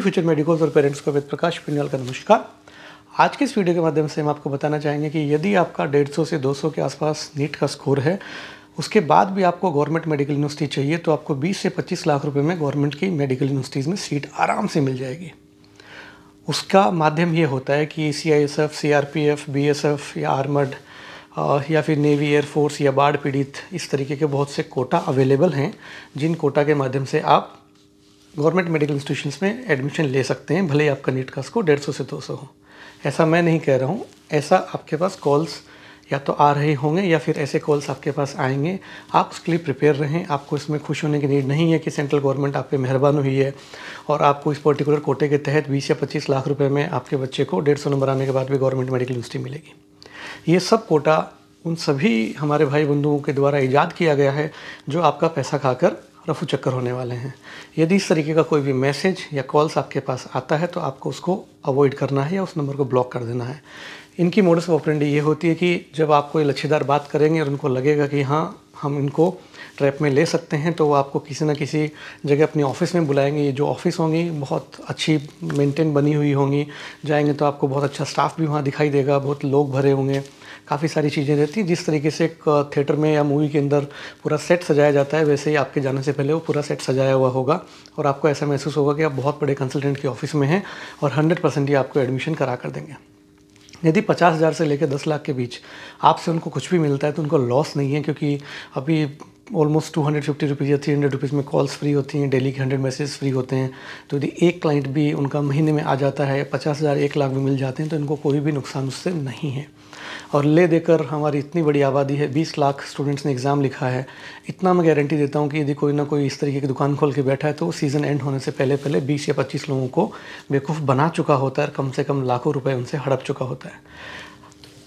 Future medicos और parents को वेद प्रकाश पिंगाल का नमस्कार। आज के इस वीडियो के माध्यम से हम आपको बताना चाहेंगे कि यदि आपका 150 से 200 के आसपास नीट का स्कोर है, उसके बाद भी आपको गवर्नमेंट मेडिकल यूनिवर्सिटी चाहिए, तो आपको 20 से 25 लाख रुपए में गवर्नमेंट की मेडिकल यूनिवर्सिटीज़ में सीट आराम से मिल जाएगी। उसका माध्यम ये होता है कि CISF, CRPF, BSF या आर्मड या फिर नेवी, एयरफोर्स या बाढ़ पीड़ित, इस तरीके के बहुत से कोटा अवेलेबल हैं, जिन कोटा के माध्यम से आप गवर्नमेंट मेडिकल इंस्टीट्यूशंस में एडमिशन ले सकते हैं, भले ही आपका नीट का स्कोर 150 से 200 हो। ऐसा मैं नहीं कह रहा हूँ, ऐसा आपके पास कॉल्स या तो आ रहे होंगे या फिर ऐसे कॉल्स आपके पास आएंगे। आप उसके लिए प्रिपेयर रहें। आपको इसमें खुश होने की नीड नहीं है कि सेंट्रल गवर्नमेंट आप पे मेहरबान हुई है और आपको इस पर्टिकुलर कोटे के तहत 20 या 25 लाख रुपए में आपके बच्चे को 150 नंबर आने के बाद भी गवर्नमेंट मेडिकल यूनिवर्सिटी मिलेगी। ये सब कोटा उन सभी हमारे भाई बंधुओं के द्वारा ईजाद किया गया है जो आपका पैसा खाकर रफू चक्कर होने वाले हैं। यदि इस तरीके का कोई भी मैसेज या कॉल्स आपके पास आता है तो आपको उसको अवॉइड करना है या उस नंबर को ब्लॉक कर देना है। इनकी मोडस ऑपरेंडी ये होती है कि जब आप कोई लच्छेदार बात करेंगे और उनको लगेगा कि हाँ हम इनको ट्रैप में ले सकते हैं, तो वो आपको किसी न किसी जगह अपने ऑफिस में बुलाएंगे। ये जो ऑफिस होंगी बहुत अच्छी मेंटेन बनी हुई होंगी, जाएंगे तो आपको बहुत अच्छा स्टाफ भी वहाँ दिखाई देगा, बहुत लोग भरे होंगे, काफ़ी सारी चीज़ें रहती हैं। जिस तरीके से एक थिएटर में या मूवी के अंदर पूरा सेट सजाया जाता है, वैसे ही आपके जाने से पहले वो पूरा सेट सजाया हुआ होगा और आपको ऐसा महसूस होगा कि आप बहुत बड़े कंसल्टेंट के ऑफिस में हैं और 100% ही आपको एडमिशन करा कर देंगे। यदि 50,000 से लेकर 10 लाख के बीच आपसे उनको कुछ भी मिलता है तो उनको लॉस नहीं है, क्योंकि अभी ऑलमोस्ट 250 रुपीज़ या 300 रुपीज़ में कॉल्स फ्री होती हैं, डेली के 100 मैसेज फ्री होते हैं। तो यदि एक क्लाइंट भी उनका महीने में आ जाता है, 50,000 1 लाख भी मिल जाते हैं, तो इनको कोई भी नुकसान उससे नहीं है। और ले देकर हमारी इतनी बड़ी आबादी है, 20 लाख स्टूडेंट्स ने एग्ज़ाम लिखा है, इतना मैं गारंटी देता हूँ कि यदि कोई ना कोई इस तरीके की दुकान खोल के बैठा है तो सीज़न एंड होने से पहले 20 या 25 लोगों को बेवकूफ़ बना चुका होता है, कम से कम लाखों रुपए उनसे हड़प चुका होता है।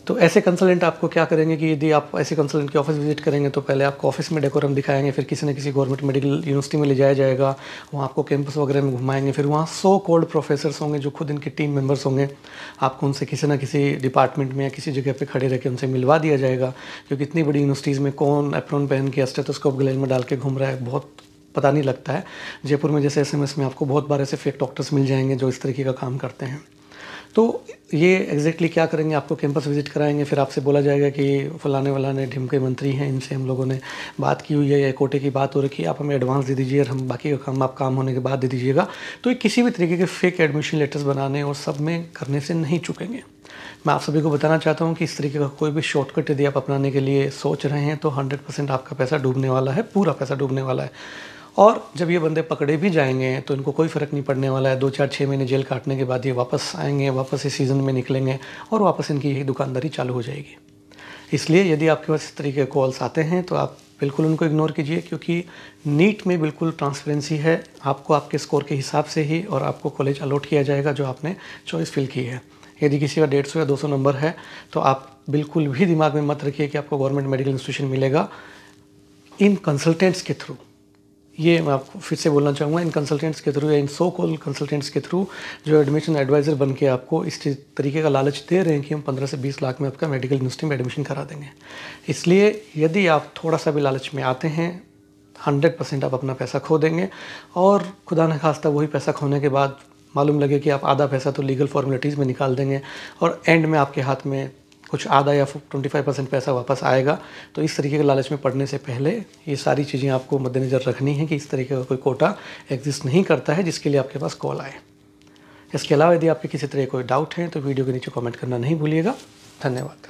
तो ऐसे कंसल्टेंट आपको क्या करेंगे कि यदि आप ऐसे कंसल्टेंट के ऑफिस विजिट करेंगे तो पहले आपको ऑफिस में डेकोरम दिखाएंगे, फिर किसी न किसी गवर्नमेंट मेडिकल यूनिवर्सिटी में ले जाया जाएगा, वहाँ आपको कैंपस वगैरह में घुमाएंगे, फिर वहाँ 100 कोल्ड प्रोफेसर्स होंगे जो खुद इनके टीम मेंबर्स होंगे। आपको उनसे किसी न किसी डिपार्टमेंट में या किसी जगह पे खड़े रह के उनसे मिलवा दिया जाएगा, क्योंकि इतनी बड़ी यूनिवर्सिटीज़ में कौन एप्रॉन पहन के स्टेथोस्कोप गले में डाल के घूम रहा है, बहुत पता नहीं लगता है। जयपुर में जैसे SMS में आपको बहुत बार ऐसे फेक डॉक्टर्स मिल जाएंगे जो इस तरीके का काम करते हैं। तो ये एग्जैक्टली क्या करेंगे, आपको कैंपस विजिट कराएंगे, फिर आपसे बोला जाएगा कि फलाने वालाने ढिमके मंत्री हैं, इनसे हम लोगों ने बात की हुई है या कोटे की बात हो रखी है, आप हमें एडवांस दे दीजिए और हम बाकी का काम आप काम होने के बाद दे दीजिएगा। तो ये किसी भी तरीके के फेक एडमिशन लेटर्स बनाने और सब में करने से नहीं चुकेंगे। मैं आप सभी को बताना चाहता हूँ कि इस तरीके का कोई भी शॉर्टकट यदि आप अपनाने के लिए सोच रहे हैं तो 100% आपका पैसा डूबने वाला है, पूरा पैसा डूबने वाला है। और जब ये बंदे पकड़े भी जाएंगे तो इनको कोई फ़र्क नहीं पड़ने वाला है। 2, 4, 6 महीने जेल काटने के बाद ये वापस आएंगे, वापस इस सीज़न में निकलेंगे और वापस इनकी यही दुकानदारी चालू हो जाएगी। इसलिए यदि आपके पास इस तरीके के कॉल्स आते हैं तो आप बिल्कुल उनको इग्नोर कीजिए, क्योंकि नीट में बिल्कुल ट्रांसपेरेंसी है। आपको आपके स्कोर के हिसाब से ही और आपको कॉलेज अलॉट किया जाएगा जो आपने चॉइस फिल की है। यदि किसी का 150 या 200 नंबर है तो आप बिल्कुल भी दिमाग में मत रखिए कि आपको गवर्नमेंट मेडिकल इंस्टीट्यूशन मिलेगा इन कंसल्टेंट्स के थ्रू। ये मैं आपको फिर से बोलना चाहूँगा, इन कंसल्टेंट्स के थ्रू या इन सो कॉल्ड कंसल्टेंट्स के थ्रू जो एडमिशन एडवाइज़र बन के आपको इस तरीके का लालच दे रहे हैं कि हम 15 से 20 लाख में आपका मेडिकल यूनिवर्सिटी में एडमिशन करा देंगे। इसलिए यदि आप थोड़ा सा भी लालच में आते हैं, 100% आप अपना पैसा खो देंगे। और खुदा न खास्ता वही पैसा खोने के बाद मालूम लगे कि आप आधा पैसा तो लीगल फॉर्मेलिटीज़ में निकाल देंगे और एंड में आपके हाथ में कुछ आधा या 25% पैसा वापस आएगा। तो इस तरीके के लालच में पड़ने से पहले ये सारी चीज़ें आपको मद्देनज़र रखनी है कि इस तरीके का कोई कोटा एग्जिस्ट नहीं करता है जिसके लिए आपके पास कॉल आए। इसके अलावा यदि आपके किसी तरह कोई डाउट है तो वीडियो के नीचे कमेंट करना नहीं भूलिएगा। धन्यवाद।